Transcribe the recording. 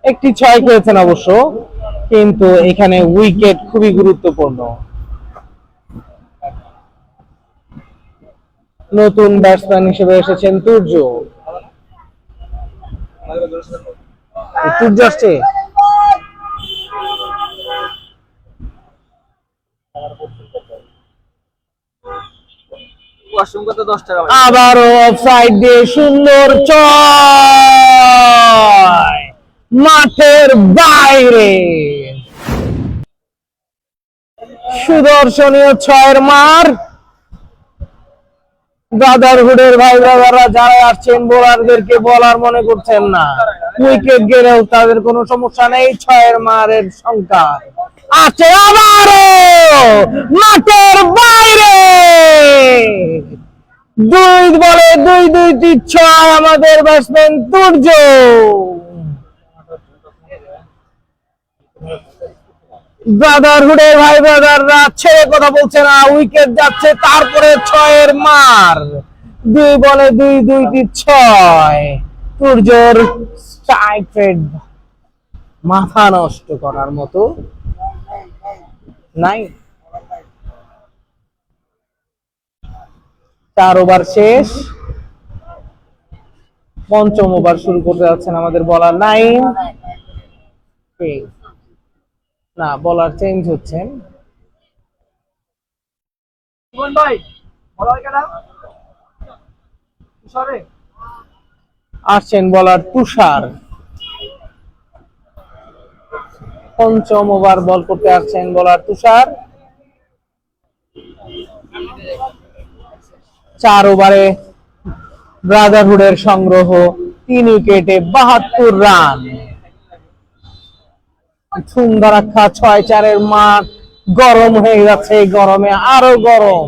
একটি 6 খেয়েছেন অবশ্য, কিন্তু এখানে উইকেট খুবই গুরুত্বপূর্ণ। নতুন ব্যাটসম্যান হিসেবে এসেছেন তুর্য। তুর্য আসছে। আবারও অফসাইড দিয়ে সুন্দর ছয়, মাঠের বাইরে। সুদর্শনীয় 6-এর মার। ব্রাদারহুডের ভাই ব্রাদাররা যারা আসছেন বোলারদেরকে বলার মনে করছেন না, উইকেট গেলেও তাদের কোনো সমস্যা নেই। 6-এর মারের সংখ্যা আছে আবারও মাঠের বাইরে। 2 বলে 2-2টি 6 আমাদের ব্যাটসম্যান তুর্য। ব্রাদারহুডের ভাই ব্রাদাররা ছেড়ে কথা বলছে না, উইকেট যাচ্ছে, তারপরে 6-এর মার। 2 বলে 2-2টি 6। তুর্যর স্ট্রাইক রেট মাথা নষ্ট করার মতো নাই। 4 ওভার শেষ, পঞ্চম ওভার শুরু করতে যাচ্ছেন আমাদের বলার নাইম। না, বলার চেঞ্জ হচ্ছেন। আসছেন বলার তুষার। পঞ্চম ওভার বল করতে আসছেন বলার তুষার। 4 ওভারে ব্রাদারহুডের সংগ্রহ 3 উইকেটে 72 রান। ধুমধারাক্কা 6-4-এর মাঠ গরম হয়ে যাচ্ছে, গরমে আরো গরম।